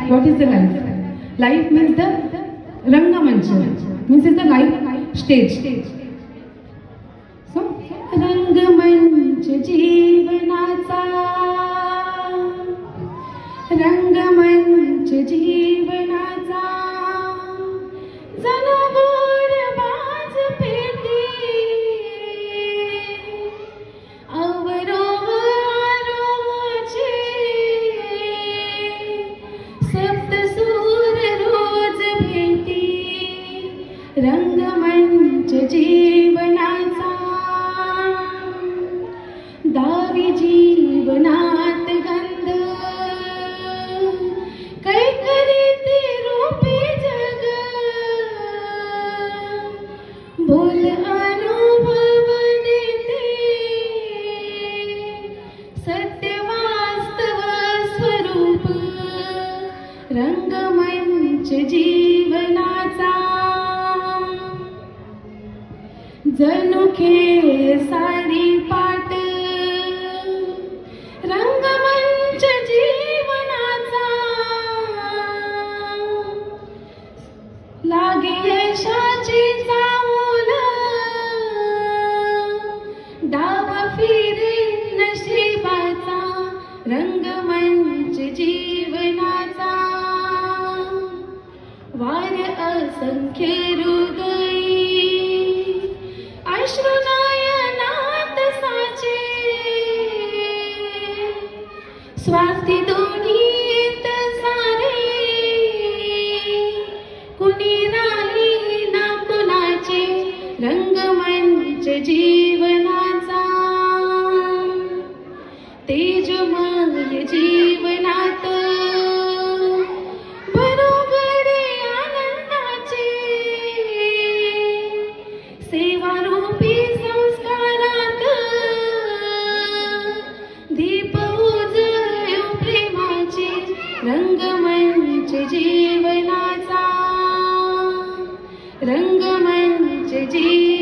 What is the life? Life means the Rangamancha. Means it's the life stage. So Rangamanch जीवनाचा, रंगमंच जीवनाचा, जणू गोड बाज पेटी, अवरोह आरोहाचे, सप्तसूर रोज भेटी, रंगमंच जीवनाचा, दावी जीवनात गंध, कै करीते रूपी जग, बोल अनुभव देते, सत्य वास्तव स्वरूप, रंगमंच जीवनाचा, जणू खेळ सारी पाट, रंगमंच जीवनाचा, लागे यशाची चाहूल, डाव फिरे नशिबाचा, रंगमंच जीवनाचा, वार असंख्य हृदयी, अश्रुनयनात साचे, स्वार्थी दोन्हीत सारे, कुणी नाही ना कुणाचे, रंगमंच जीवनाचा, तेजमय जीवनात, भरोगडे आनंदाचे, सेवारूपी संस्कारात, दीप उजळू प्रेमाचे, रंगमंच जीवनाचा, रंगमंच जीवनाचा.